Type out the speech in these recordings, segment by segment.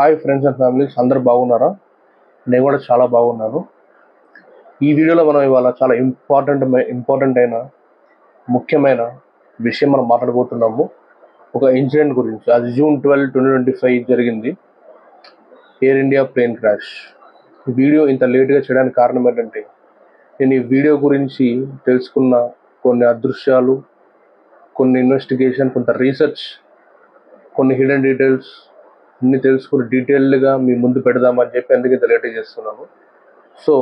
Hi friends and families, అందరూ బాగున్నారా? నేను కూడా చాలా బాగున్నాను. ఈ వీడియోలో మనం ఇవాళ చాలా ఇంపార్టెంట్ అయిన ముఖ్యమైన విషయం మనం మాట్లాడబోతున్నాము. ఒక ఇన్సిడెంట్ గురించి. అది June 12, 2025 జరిగింది. Air India plane crash. ఈ వీడియో ఇంత లేట్గా చేయడానికి కారణం ఏంటంటే, నేను ఈ వీడియో గురించి తెలుసుకున్న కొన్ని అదృశ్యాలు, కొన్ని ఇన్వెస్టిగేషన్, కొంత రీసెర్చ్, కొన్ని హిడెన్ డీటెయిల్స్ అన్ని తెలుసుకుని డీటెయిల్డ్గా మీ ముందు పెడదామని చెప్పి అందుకే ఇంత లేట్ చేస్తున్నాను. So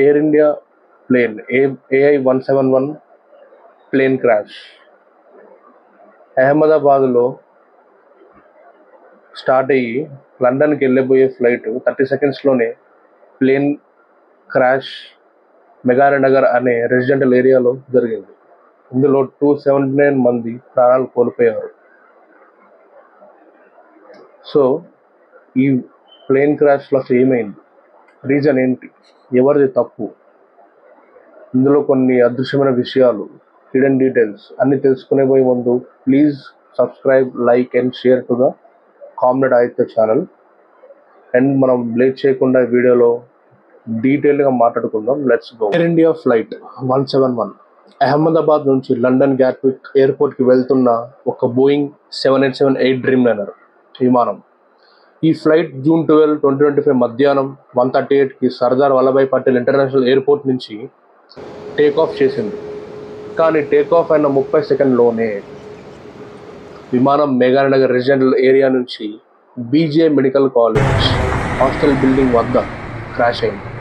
air India plane AI-171 plane crash అహ్మదాబాద్లో స్టార్ట్ అయ్యి లండన్కి వెళ్ళబోయే ఫ్లైట్ 30 సెకండ్స్లోనే ప్లేన్ క్రాష్ మెగానగర్ అనే రెసిడెంటల్ ఏరియాలో జరిగింది. ఇందులో 279 మంది ప్రాణాలు కోల్పోయారు. సో ఈ ప్లేన్ క్రాష్లో అసలు ఏమైంది, రీజన్ ఏంటి, ఎవరిది తప్పు, ఇందులో కొన్ని అదృశ్యమైన విషయాలు, హిడెన్ డీటెయిల్స్ అన్నీ తెలుసుకునే పోయే ముందు please subscribe, like and share to the comrade Aditya channel. And మనం లేట్ చేయకుండా వీడియోలో డీటెయిల్గా మాట్లాడుకుందాం. Let's go. Air India flight 171 Ahmedabad నుంచి లండన్ గ్యాట్విక్ ఎయిర్పోర్ట్కి వెళ్తున్న ఒక బోయింగ్ 7878 డ్రీమ్లైనర్ విమానం. ఈ ఫ్లైట్ June 12, 2025 మధ్యాహ్నం 1:38కి సర్దార్ వల్లభాయ్ పటేల్ ఇంటర్నేషనల్ ఎయిర్పోర్ట్ నుంచి టేక్ ఆఫ్ చేసింది. కానీ టేక్ ఆఫ్ అయిన 30 సెకండ్లోనే విమానం మెగానగర్ రెసిడెంటల్ ఏరియా నుంచి BJ medical college hostel building వద్ద క్రాష్ అయింది.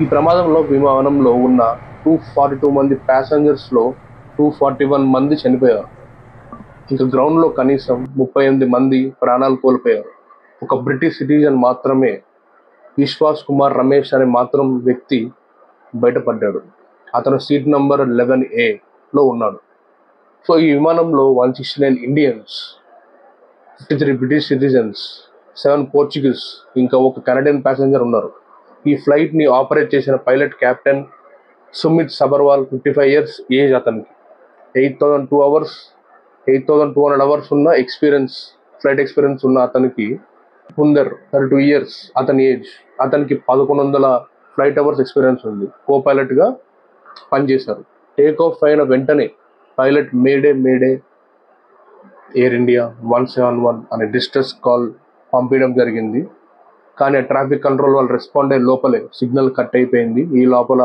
ఈ ప్రమాదంలో విమానంలో ఉన్న 242 మంది ప్యాసింజర్స్లో 241 మంది చనిపోయారు. ఇంకా గ్రౌండ్లో కనీసం 38 మంది ప్రాణాలు కోల్పోయారు. ఒక బ్రిటిష్ సిటిజన్ మాత్రమే, విశ్వాస్ కుమార్ రమేష్ అనే మాత్రం వ్యక్తి బయటపడ్డాడు. అతను సీట్ నంబర్ 11A ఉన్నాడు. సో ఈ విమానంలో 169 ఇండియన్స్, 53 బ్రిటిష్ సిటిజన్స్, 7 పోర్చుగీస్, ఇంకా ఒక కెనడియన్ ప్యాసింజర్ ఉన్నారు. ఈ ఫ్లైట్ని ఆపరేట్ చేసిన pilot captain Sumit Sabharwal, 55 years age. అతనికి 8,200 అవర్స్ ఉన్న ఫ్లైట్ ఎక్స్పీరియన్స్ ఉన్న అతనికి పుందర్ 32 years అతని ఏజ్. అతనికి 1100 ఫ్లైట్ అవర్స్ ఎక్స్పీరియన్స్ ఉంది. కో పైలట్గా పనిచేశారు. టేక్ ఆఫ్ అయిన వెంటనే పైలట్ మేడే ఎయిర్ ఇండియా 171 అనే డిస్ట్రెస్ కాల్ పంపించడం జరిగింది. కానీ ట్రాఫిక్ కంట్రోల్ వాళ్ళు రెస్పాండ్ అయ్యే లోపలే సిగ్నల్ కట్ అయిపోయింది. ఈ లోపల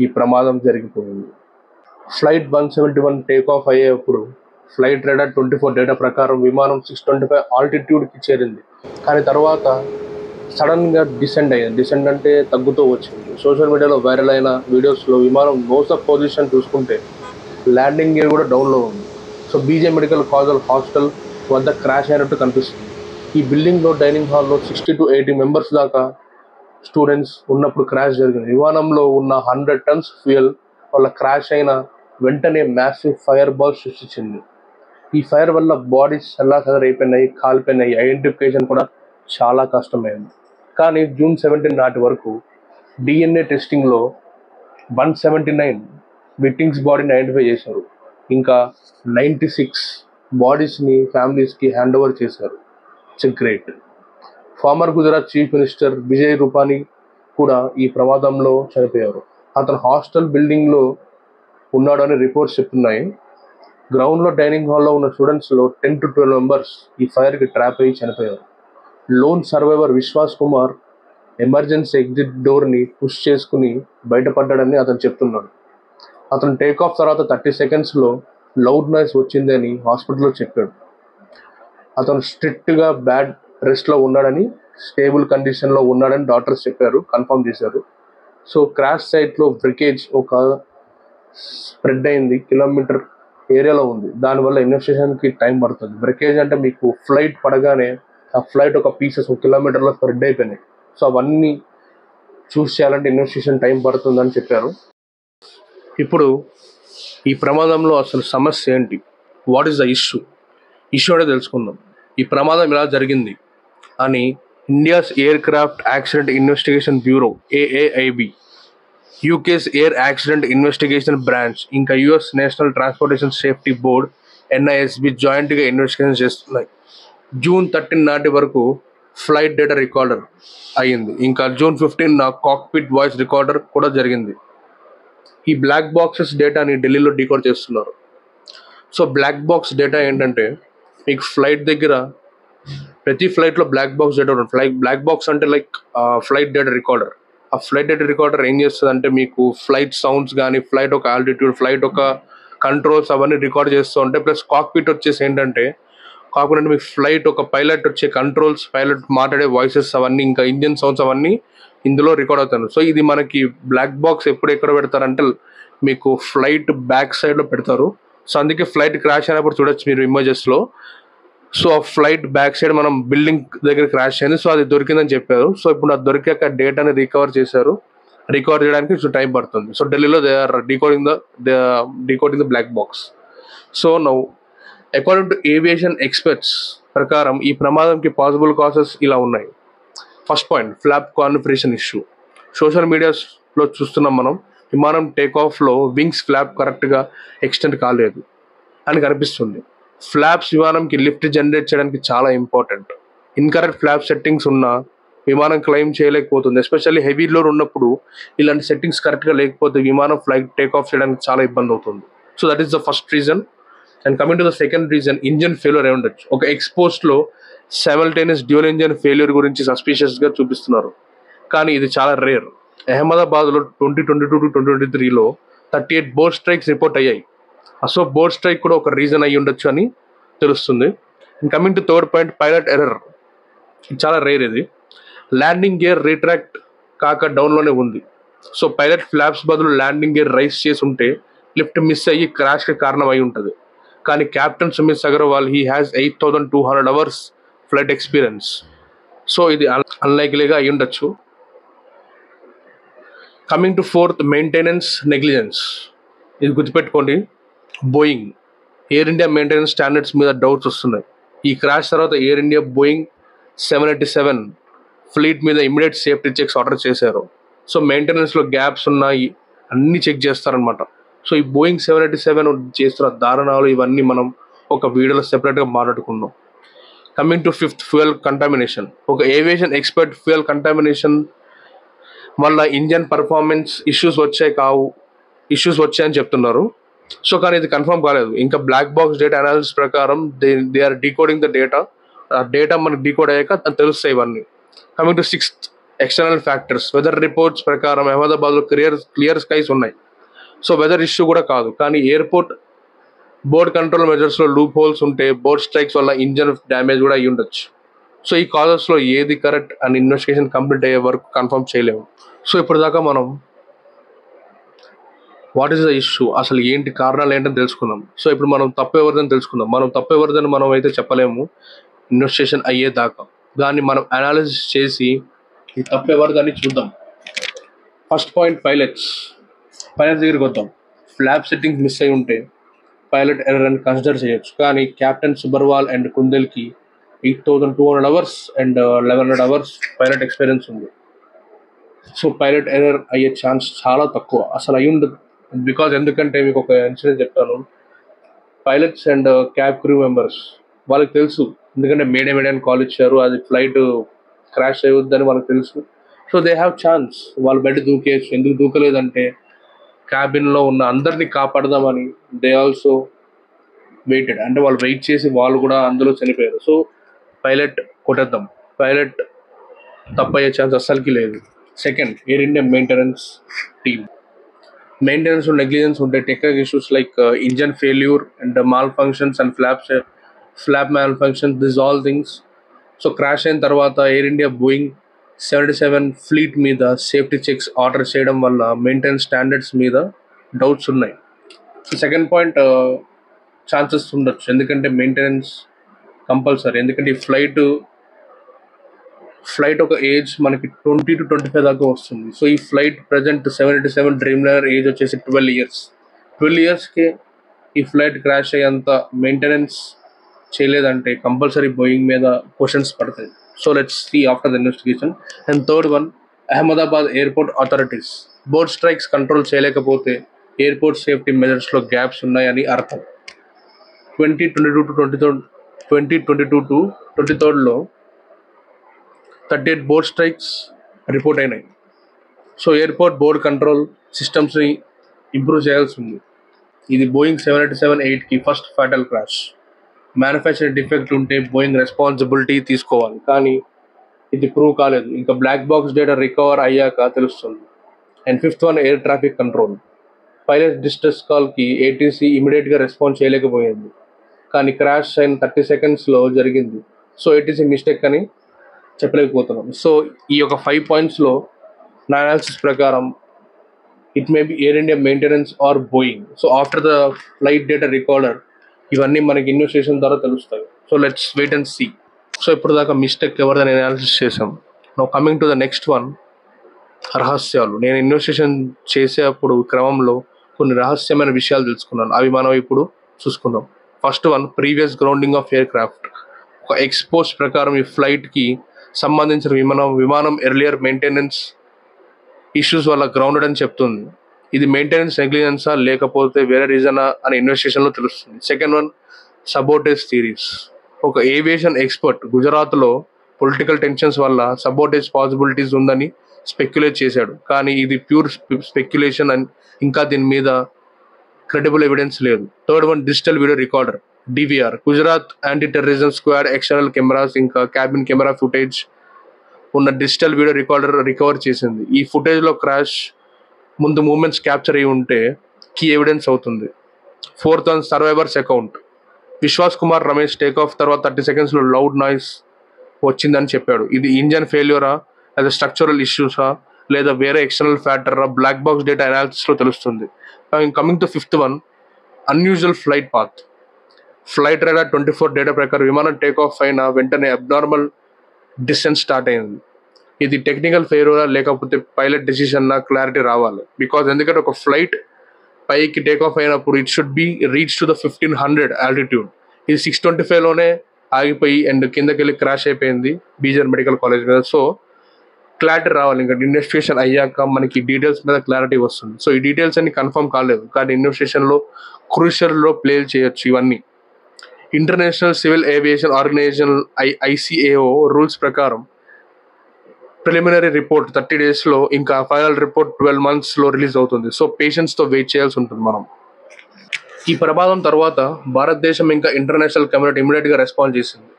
ఈ ప్రమాదం జరిగిపోయింది. ఫ్లైట్ 171 టేక్ ఆఫ్ అయ్యేప్పుడు ఫ్లైట్ రేడార్ 24 డేటా ప్రకారం విమానం 625 ఆల్టిట్యూడ్కి చేరింది. కానీ తర్వాత సడన్గా డిసెండ్ అంటే తగ్గుతూ వచ్చింది. సోషల్ మీడియాలో వైరల్ అయిన వీడియోస్లో విమానం నోసప్ పొజిషన్ చూసుకుంటే ల్యాండింగ్ గేర్ కూడా డౌన్లో ఉంది. So BJ medical college hostel వద్ద క్రాష్ అయినట్టు కనిపిస్తుంది. ఈ బిల్డింగ్లో డైనింగ్ హాల్లో 60 to 80 మెంబర్స్ దాకా స్టూడెంట్స్ ఉన్నప్పుడు క్రాష్ జరిగింది. విమానంలో ఉన్న 100 tons ఫ్యూయల్ వల్ల క్రాష్ అయిన వెంటనే మ్యాసివ్ ఫైర్ బాల్ సృష్టించింది. ఈ ఫైర్ వల్ల బాడీస్ అయిపోయినాయి, కాలిపోయినాయి. ఐడెంటిఫికేషన్ కూడా చాలా కష్టమైంది. కానీ June 17 నాటి వరకు DNA టెస్టింగ్లో 179 విక్టిమ్స్ బాడీని ఐడెంటిఫై చేశారు. ఇంకా 96 బాడీస్ని ఫ్యామిలీస్కి హ్యాండ్ ఓవర్ చేశారు. It's great. Former Gujarat chief minister Vijay Rupani కూడా ఈ ప్రమాదంలో చనిపోయారు. అతను హాస్టల్ బిల్డింగ్లో ఉన్నాడు అని రిపోర్ట్స్ చెప్తున్నాయి. గ్రౌండ్లో డైనింగ్ హాల్లో ఉన్న స్టూడెంట్స్లో 10 to 12 మెంబర్స్ ఈ ఫైర్కి ట్రాప్ అయ్యి చనిపోయారు. Lone survivor Vishwas Kumar emergency exit డోర్ని పుష్ చేసుకుని బయటపడ్డాడని అతను చెప్తున్నాడు. అతను టేక్ ఆఫ్ తర్వాత 30 సెకండ్స్లో లౌడ్ నాయిస్ వచ్చిందని హాస్పిటల్లో చెప్పాడు. అతను స్ట్రిక్ట్గా బ్యాడ్ రెస్ట్లో ఉన్నాడని, స్టేబుల్ కండిషన్లో ఉన్నాడని డాక్టర్స్ చెప్పారు, కన్ఫర్మ్ చేశారు. సో క్రాష్ సైట్లో బ్రేకేజ్ ఒక స్ప్రెడ్ అయింది, కిలోమీటర్ ఏరియాలో ఉంది. దానివల్ల ఇన్వెస్టిగేషన్కి టైం పడుతుంది. బ్రేకేజ్ అంటే మీకు ఫ్లైట్ పడగానే ఆ ఫ్లైట్ ఒక పీసెస్ 1 kilometerలో స్ప్రెడ్ అయిపోయినాయి. సో అవన్నీ చూస్ చేయాలంటే ఇన్వెస్టిగేషన్ టైం పడుతుందని చెప్పారు. ఇప్పుడు ఈ ప్రమాదంలో అసలు సమస్య ఏంటి, వాట్ ఈస్ ద ఇష్యూ అనేది తెలుసుకుందాం. ఈ ప్రమాదం ఎలా జరిగింది అని India's aircraft accident investigation bureau AAIB, UK's air accident investigation branch, ఇంకా US national transportation safety board NISB జాయింట్గా ఇన్వెస్టిగేషన్ చేస్తున్నాయి. జూన్ 13 నాటి వరకు ఫ్లైట్ డేటా రికార్డర్ అయ్యింది. ఇంకా జూన్ 15 కాక్పిట్ వాయిస్ రికార్డర్ కూడా జరిగింది. ఈ బ్లాక్ బాక్సెస్ డేటాని ఢిల్లీలో డీకోడ్ చేస్తున్నారు. సో బ్లాక్ బాక్స్ డేటా ఏంటంటే, మీకు ఫ్లైట్ దగ్గర ప్రతి ఫ్లైట్లో బ్లాక్ బాక్స్ డేటా ఉంటుంది. బ్లాక్ బాక్స్ అంటే ఫ్లైట్ డేటా రికార్డర్. ఆ ఫ్లైట్ డేటా రికార్డర్ ఏం చేస్తుంది అంటే, మీకు ఫ్లైట్ సౌండ్స్ కానీ, ఫ్లైట్ ఒక ఆల్టిట్యూడ్, ఫ్లైట్ ఒక కంట్రోల్స్ అవన్నీ రికార్డ్ చేస్తూ ఉంటాయి. ప్లస్ కాక్పిట్ వచ్చేసి ఏంటంటే, కాకుండా మీకు ఫ్లైట్ ఒక పైలట్ వచ్చే కంట్రోల్స్, పైలట్ మాట్లాడే వాయిసెస్ అవన్నీ, ఇంకా ఇంజిన్ సౌండ్స్ అవన్నీ ఇందులో రికార్డ్ అవుతాయి. సో ఇది మనకి బ్లాక్ బాక్స్ ఎక్కడ పెడతారంటే, మీకు ఫ్లైట్ బ్యాక్ సైడ్లో పెడతారు. సో అందుకే ఫ్లైట్ క్రాష్ అయినప్పుడు చూడొచ్చు మీరు ఇమేజెస్లో. సో ఆ ఫ్లైట్ బ్యాక్ సైడ్ మనం బిల్డింగ్ దగ్గర క్రాష్ అయింది. సో అది దొరికిందని చెప్పారు. సో ఇప్పుడు అది దొరికాక డేటాని రికవర్ చేశారు. రికవర్ చేయడానికి టైం పడుతుంది. సో ఢిల్లీలో they are decoding the black box. So now according to aviation experts ప్రకారం ఈ ప్రమాదంకి పాసిబుల్ కాసెస్ ఇలా ఉన్నాయి. First point, flap configuration issue. Social మీడియాలో చూస్తున్నాం మనం, విమానం టేకాఫ్లో వింగ్స్ ఫ్లాప్ కరెక్ట్గా ఎక్స్టెండ్ కాలేదు అని కనిపిస్తుంది. ఫ్లాప్స్ విమానంకి లిఫ్ట్ జనరేట్ చేయడానికి చాలా ఇంపార్టెంట్. ఇన్కరెక్ట్ ఫ్లాప్ సెట్టింగ్స్ ఉన్న విమానం క్లైమ్ చేయలేకపోతుంది. ఎస్పెషల్లీ హెవీ లోడ్ ఉన్నప్పుడు ఇలాంటి సెట్టింగ్స్ కరెక్ట్గా లేకపోతే విమానం ఫ్లైట్ టేకాఫ్ చేయడానికి చాలా ఇబ్బంది అవుతుంది. So that is the first reason. And coming to the second reason, engine failure అయి ఉండొచ్చు. ఒక ఎక్స్పోస్ట్లో సైమల్టేనియస్ డ్యూయల్ ఇంజన్ ఫెయిల్యూర్ గురించి సస్పిషియస్గా చూపిస్తున్నారు, కానీ ఇది చాలా రేర్. అహ్మదాబాద్లో 2022 to 2023లో 38 బోర్డ్ స్ట్రైక్స్ రిపోర్ట్ అయ్యాయి. సో బోర్డ్ స్ట్రైక్ కూడా ఒక రీజన్ అయ్యి ఉండొచ్చు అని తెలుస్తుంది. And coming to third point, pilot error. చాలా రేర్ ఇది. ల్యాండింగ్ గేర్ రీట్రాక్ట్ కాక డౌన్లోనే ఉంది. సో పైలట్ ఫ్లాప్స్ బదులు ల్యాండింగ్ గేర్ రైస్ చేసి ఉంటే లిఫ్ట్ మిస్ అయ్యి క్రాష్కి కారణం అయి ఉంటుంది. కానీ captain Sumit Agarwal he has 8,200 hours flight experience. So ఇది అన్లైక్లీగా అయి ఉండొచ్చు. Coming to fourth, maintenance negligence. ఇది గుర్తుపెట్టుకోండి, Boeing air India maintenance standards మీద డౌట్స్ వస్తున్నాయి. ఈ క్రాష్ తర్వాత ఎయిర్ ఇండియా బోయింగ్ 787 ఫ్లీట్ మీద ఇమీడియట్ సేఫ్టీ చెక్స్ ఆర్డర్ చేశారు. సో మెయింటెనెన్స్లో గ్యాప్స్ ఉన్నాయి, అన్నీ చెక్ చేస్తారనమాట. సో ఈ బోయింగ్ 787 చేస్తున్న దారుణాలు ఇవన్నీ మనం ఒక వీడియోలో సెపరేట్గా మాట్లాడుకున్నాం. Coming to fifth, fuel contamination. ఒక ఏవియేషన్ ఎక్స్పర్ట్ ఫ్యూయల్ కంటామినేషన్ వల్ల ఇంజన్ పర్ఫార్మెన్స్ ఇష్యూస్ వచ్చాయని చెప్తున్నారు. సో కానీ ఇది కన్ఫర్మ్ కాలేదు. ఇంకా బ్లాక్ బాక్స్ డేటా అనాలిసిస్ ప్రకారం they are decoding the data. ఆ డేటా మనకి డీకోడ్ అయ్యాక తెలుస్తాయి ఇవన్నీ. Coming to sixth, external factors. Weather reports ప్రకారం అహ్మదాబాద్లో క్లియర్ స్కైస్ ఉన్నాయి. సో వెదర్ ఇష్యూ కూడా కాదు, కానీ ఎయిర్పోర్ట్ బోర్డ్ కంట్రోల్ మెజర్స్లో లూప్ హోల్స్ ఉంటే బోర్డ్ స్ట్రైక్స్ వల్ల ఇంజన్ డ్యామేజ్ కూడా అయ్యి ఉండొచ్చు. సో ఈ కాజెస్లో ఏది కరెక్ట్ అని ఇన్వెస్టిగేషన్ కంప్లీట్ అయ్యే వరకు కన్ఫర్మ్ చేయలేము. సో ఇప్పుడు దాకా మనం వాట్ ఈస్ ద ఇష్యూ, అసలు ఏంటి కారణాలు ఏంటని తెలుసుకుందాం. సో ఇప్పుడు మనం తప్పు ఎవరిదని తెలుసుకుందాం. మనం తప్పు ఎవరిదని మనం అయితే చెప్పలేము ఇన్వెస్టిగేషన్ అయ్యేదాకా. దాన్ని మనం అనాలిసిస్ చేసి ఈ తప్పు ఎవరిదని చూద్దాం. ఫస్ట్ పాయింట్, పైలట్స్ దగ్గరికి వద్దాం. ఫ్లాప్ సెట్టింగ్స్ మిస్ అయి ఉంటే పైలట్ ఎర్రర్ అని కన్సిడర్ చేయొచ్చు. కానీ కెప్టెన్ సుబర్వాల్ అండ్ కుందెల్కి 8,200 hours and 1,100 hours pilot experience ఉంది. సో పైలట్ ఎర్రర్ అయ్యే ఛాన్స్ చాలా తక్కువ, అసలు అయ్యి ఉండదు. ఎందుకంటే మీకు ఒక ఇన్సిడెంట్ చెప్తాను. Pilots and cab crew members వాళ్ళకి తెలుసు, ఎందుకంటే మేడే అని కాల్ ఇచ్చారు, అది ఫ్లైట్ క్రాష్ అయ్యొద్దని వాళ్ళకి తెలుసు. సో దే హ్యావ్ ఛాన్స్, వాళ్ళు బయట దూకేయచ్చు. ఎందుకు దూకలేదంటే క్యాబిన్లో ఉన్న అందరినీ కాపాడదామని దే ఆల్సో వెయిటెడ్. అంటే వాళ్ళు వెయిట్ చేసి వాళ్ళు కూడా అందులో చనిపోయారు. సో పైలట్ కొట్టేద్దాం, పైలట్ తప్పయ్యే ఛాన్స్ అస్సలకి లేదు. Second, air India maintenance team. Maintenance negligence ఉంటాయి. Technical issues like engine failure and malfunctions and flap malfunction, this all things. So crash అయిన తర్వాత ఎయిర్ ఇండియా బోయింగ్ 787 ఫ్లీట్ మీద safety checks order చేయడం వల్ల maintenance standards మీద doubts ఉన్నాయి. So second point, chances ఉండొచ్చు, ఎందుకంటే maintenance compulsory. ఎందుకంటే ఈ ఫ్లైట్ ఒక ఏజ్ మనకి 20 to 25 దాకా వస్తుంది. సో ఈ ఫ్లైట్ ప్రజెంట్ 787 డ్రీమ్లైనర్ ఏజ్ వచ్చేసి 12 years. 12 yearsకి ఈ ఫ్లైట్ క్రాష్ అయ్యేంత మెయింటెనెన్స్ చేయలేదంటే కంపల్సరీ బోయింగ్ మీద క్వశ్చన్స్ పడతాయి. So let's see after the investigation. And third one, Ahmedabad airport authorities. Bird strikes control చేయలేకపోతే ఎయిర్పోర్ట్ సేఫ్టీ మెజర్స్లో గ్యాప్స్ ఉన్నాయని అర్థం. 2022 to 2022 to 23rd 38 bird strikes report అయినాయి. సో ఎయిర్పోర్ట్ బోర్డ్ కంట్రోల్ సిస్టమ్స్ని improve చేయాల్సి ఉంది. ఇది బోయింగ్ 787-8కి first fatal crash. Manufacturing defect ఉంటే బోయింగ్ రెస్పాన్సిబిలిటీ తీసుకోవాలి, కానీ ఇది ప్రూవ్ కాలేదు. ఇంకా బ్లాక్ బాక్స్ డేటా రికవర్ అయ్యాక తెలుస్తుంది. And fifth one, air traffic control. Pilot distress కాల్కి ఏటీసీ ఇమీడియట్గా రెస్పాన్స్ చేయలేకపోయింది, కానీ క్రాష్ అయిన 30 secondsలో జరిగింది. సో ఏటీసీ మిస్టేక్ అని చెప్పలేకపోతున్నాం. సో ఈ యొక్క 5 pointsలో నా అనాలిసిస్ ప్రకారం it may be air India maintenance or Boeing. So after the flight data recorder ఇవన్నీ మనకి ఇన్వెస్టిగేషన్ ద్వారా తెలుస్తాయి. So let's wait and see. So ఇప్పుడు దాకా మిస్టేక్ ఎవరిదని అనాలిసిస్ చేసాం. Now coming to the next one, రహస్యాలు. నేను ఇన్వెస్టిగేషన్ చేసేటప్పుడు క్రమంలో కొన్ని రహస్యమైన విషయాలు తెలుసుకున్నాను. అవి మనం ఇప్పుడు చూసుకుందాం. First one, previous grounding of air craft. ఒక ఎక్స్పోజ్ ప్రకారం ఈ ఫ్లైట్కి సంబంధించిన విమానం ఎర్లియర్ మెయింటెనెన్స్ ఇష్యూస్ వల్ల గ్రౌండెడ్ అని చెప్తుంది. ఇది మెయింటెనెన్స్ నెగ్లిజెన్సా లేకపోతే వేరే రీజనా అని ఇన్వెస్టిగేషన్లో తెలుస్తుంది. Second one, sabotage theories. ఒక ఏవియేషన్ ఎక్స్పర్ట్ గుజరాత్లో పొలిటికల్ టెన్షన్స్ వల్ల సబోటేజ్ పాసిబిలిటీస్ ఉందని స్పెక్యులేట్ చేశాడు, కానీ ఇది ప్యూర్ స్పెక్యులేషన్ అని ఇంకా దీని మీద క్రెడిబుల్ ఎవిడెన్స్ లేదు. Third one, digital video recorder DVR. Gujarat anti terrorism squad external cameras ఇంకా క్యాబిన్ కెమెరా ఫుటేజ్ ఉన్న డిజిటల్ వీడియో రికార్డర్ రికవర్ చేసింది. ఈ ఫుటేజ్లో క్రాష్ ముందు మూమెంట్స్ క్యాప్చర్ అయ్యి ఉంటే కీ ఎవిడెన్స్ అవుతుంది. Fourth one, survivors account. Vishwas Kumar Ramesh take off తర్వాత 30 secondsలో లౌడ్ నాయిస్ వచ్చిందని చెప్పాడు. ఇది ఇంజన్ ఫెయిల్యూరా లేదా స్ట్రక్చరల్ ఇష్యూసా లేదా వేరే ఎక్స్టర్నల్ ఫ్యాక్టరా బ్లాక్ బాక్స్ డేటా అనాలిసిస్లో తెలుస్తుంది. Coming to fifth one, unusual flight path. Flight radar 24 data ప్రకారం విమానం టేక్ ఆఫ్ అయిన వెంటనే అబ్నార్మల్ డిస్టెన్స్ స్టార్ట్ అయింది. ఇది టెక్నికల్ ఫెయిల్యూరా లేకపోతే పైలట్ డెసిషన్ క్లారిటీ రావాలి. ఎందుకంటే ఒక ఫ్లైట్ పైకి టేక్ ఆఫ్ అయినప్పుడు it should be reach to the 1500 altitude. ఇది 625లోనే ఆగిపోయి అండ్ కిందకి వెళ్ళి క్రాష్ అయిపోయింది బీజర్ మెడికల్ కాలేజ్ మీద. సో క్లారిటీ రావాలి. ఇంకా ఇన్వెస్టిగేషన్ అయ్యాక మనకి డీటెయిల్స్ మీద క్లారిటీ వస్తుంది. సో ఈ డీటెయిల్స్ అన్ని కన్ఫర్మ్ కాలేదు, కానీ ఇన్వెస్టిగేషన్లో క్రూషియల్లో ప్లే చేయొచ్చు ఇవన్నీ. International civil aviation organisation ICAO rules ప్రకారం ప్రిలిమినరీ రిపోర్ట్ 30 daysలో, ఇంకా ఫైనల్ రిపోర్ట్ 12 monthsలో రిలీజ్ అవుతుంది. సో పేషెన్స్తో వెయిట్ చేయాల్సి ఉంటుంది మనం. ఈ ప్రమాదం తర్వాత భారతదేశం ఇంకా ఇంటర్నేషనల్ కమ్యూనిటీ ఇమీడియట్గా రెస్పాన్స్ చేసింది.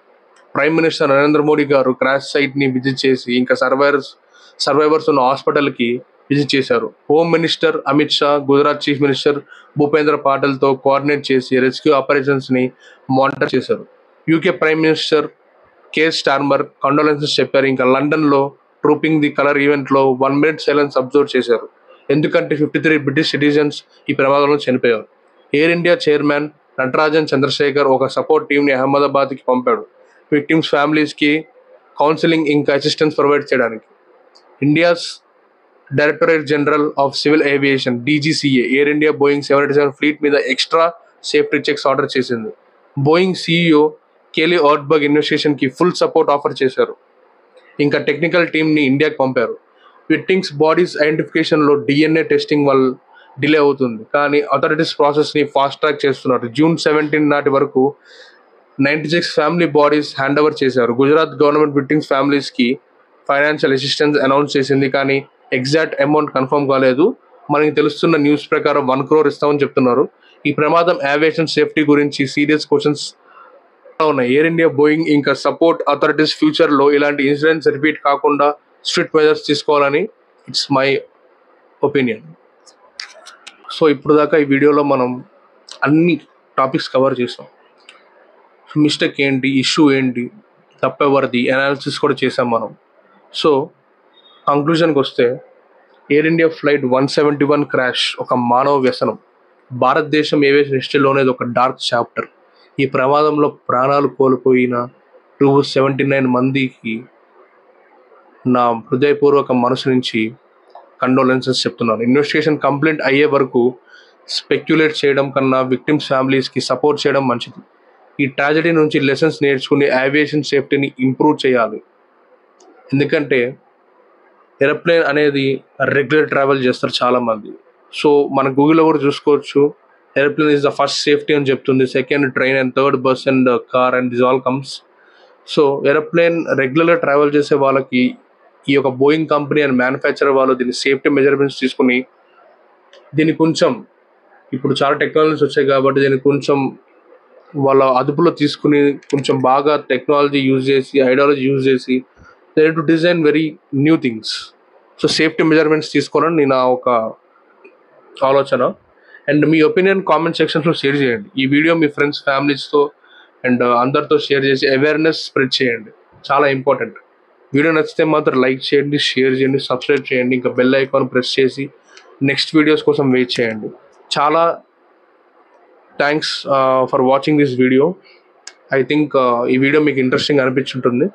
Prime minister Narendra Modi garu crash సైట్ని visit చేసి ఇంకా సర్వైవర్స్ ఉన్న హాస్పిటల్కి విజిట్ చేశారు. Home minister Amit Shah Gujarat chief minister Bhupendra పాటిల్తో కోఆర్డినేట్ చేసి రెస్క్యూ ఆపరేషన్స్ని మానిటర్ చేశారు. UK prime minister Keir Starmer condolences చెప్పారు. ఇంకా లండన్లో ట్రూపింగ్ ది కలర్ ఈవెంట్లో 1 minute సైలెన్స్ అబ్జర్వ్ చేశారు, ఎందుకంటే 53 బ్రిటిష్ సిటిజన్స్ ఈ ప్రమాదంలో చనిపోయారు. Air India chairman Natarajan Chandrashekhar ఒక సపోర్ట్ టీంని అహ్మదాబాద్కి పంపాడు, విక్టిమ్స్ ఫ్యామిలీస్కి కౌన్సిలింగ్ ఇంకా అసిస్టెన్స్ ప్రొవైడ్ చేయడానికి. India's directorate general of civil aviation DGCA air India Boeing 787 fleet మీద ఎక్స్ట్రా సేఫ్టీ చెక్స్ ఆర్డర్ చేసింది. బోయింగ్ CEO కేలీ ఆర్ట్బర్గ్ ఇన్వెస్టిగేషన్కి ఫుల్ సపోర్ట్ ఆఫర్ చేశారు. ఇంకా టెక్నికల్ టీమ్ని ఇండియాకి పంపారు. విక్టిమ్స్ బాడీస్ ఐడెంటిఫికేషన్లో DNA టెస్టింగ్ వల్ల డిలే అవుతుంది, కానీ అథారిటీస్ ప్రాసెస్ని ఫాస్ట్ ట్రాక్ చేస్తున్నారు. June 17 నాటి వరకు 96 ఫ్యామిలీ బాడీస్ హ్యాండ్ ఓవర్ చేశారు. గుజరాత్ గవర్నమెంట్ విక్టిమ్స్ ఫ్యామిలీస్కి ఫైనాన్షియల్ అసిస్టెన్స్ అనౌన్స్ చేసింది, కానీ ఎగ్జాక్ట్ అమౌంట్ కన్ఫర్మ్ కాలేదు. మనకి తెలుస్తున్న న్యూస్ ప్రకారం 1 crore ఇస్తామని చెప్తున్నారు. ఈ ప్రమాదం ఏవియేషన్ సేఫ్టీ గురించి సీరియస్ క్వశ్చన్స్ ఉన్నాయి. ఎయిర్ ఇండియా బోయింగ్ ఇంకా సపోర్ట్ అథారిటీస్ ఫ్యూచర్లో ఇలాంటి ఇన్సిడెంట్స్ రిపీట్ కాకుండా స్ట్రిక్ట్ మెజర్స్ తీసుకోవాలని ఇట్స్ మై ఒపీనియన్. సో ఇప్పుడు దాకా ఈ వీడియోలో మనం అన్ని టాపిక్స్ కవర్ చేసాం. మిస్టేక్ ఏంటి, ఇష్యూ ఏంటి, తప్పెవరిది అనాలిసిస్ కూడా చేసాం మనం. సో కంక్లూజన్కి వస్తే ఎయిర్ ఇండియా ఫ్లైట్ 171 క్రాష్ ఒక మానవ వ్యసనం. భారతదేశం ఏవియేషన్ హిస్టరీలోనే ఒక డార్క్ చాప్టర్. ఈ ప్రమాదంలో ప్రాణాలు కోల్పోయిన 279 మందికి నా హృదయపూర్వక మనసు నుంచి కండోలెన్సెస్ చెప్తున్నాను. ఇన్వెస్టిగేషన్ కంప్లీట్ అయ్యే వరకు స్పెక్యులేట్ చేయడం కన్నా విక్టిమ్స్ ఫ్యామిలీస్కి సపోర్ట్ చేయడం మంచిది. ఈ ట్రాజడీ నుంచి లెసన్స్ నేర్చుకుని ఏవియేషన్ సేఫ్టీని ఇంప్రూవ్ చేయాలి. ఎందుకంటే ఏరోప్లేన్ అనేది రెగ్యులర్ ట్రావెల్ చేస్తారు చాలామంది. సో మన గూగుల్లో కూడా చూసుకోవచ్చు, aeroplane is the first safety అని చెప్తుంది, second train and third bus and car and this all comes. So aeroplane రెగ్యులర్గా ట్రావెల్ చేసే వాళ్ళకి ఈ యొక్క బోయింగ్ కంపెనీ అండ్ మ్యానుఫ్యాక్చరర్ వాళ్ళు దీని సేఫ్టీ మెజర్మెంట్స్ తీసుకుని దీన్ని కొంచెం, ఇప్పుడు చాలా టెక్నాలజీస్ వచ్చాయి కాబట్టి దీన్ని కొంచెం వాళ్ళ అదుపులో తీసుకుని కొంచెం బాగా టెక్నాలజీ యూజ్ చేసి, ఐడియాలజీ యూజ్ చేసి they to design very new things. So safety measurements తీసుకోవాలని నా ఒక ఆలోచన. అండ్ మీ ఒపీనియన్ కామెంట్ సెక్షన్స్లో షేర్ చేయండి. ఈ వీడియో మీ ఫ్రెండ్స్ ఫ్యామిలీస్తో అండ్ అందరితో షేర్ చేసి అవేర్నెస్ స్ప్రెడ్ చేయండి, చాలా ఇంపార్టెంట్. వీడియో నచ్చితే మాత్రం లైక్ చేయండి, షేర్ చేయండి, సబ్స్క్రైబ్ చేయండి, ఇంకా బెల్ ఐకాన్ ప్రెస్ చేసి నెక్స్ట్ వీడియోస్ కోసం వెయిట్ చేయండి. చాలా thanks for watching this video. I think ఈ వీడియో మీకు ఇంట్రెస్టింగ్ అనిపించుంటుంది.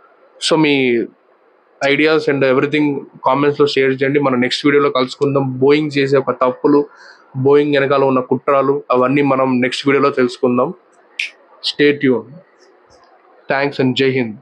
సో మీ ఐడియాస్ అండ్ ఎవ్రీథింగ్ కామెంట్స్లో షేర్ చేయండి. మనం నెక్స్ట్ వీడియోలో కలుసుకుందాం. బోయింగ్ చేసే ఒక తప్పులు, బోయింగ్ వెనకాల ఉన్న కుట్రాలు అవన్నీ మనం నెక్స్ట్ వీడియోలో తెలుసుకుందాం. Stay tune. థ్యాంక్స్ అండ్ జై హింద్.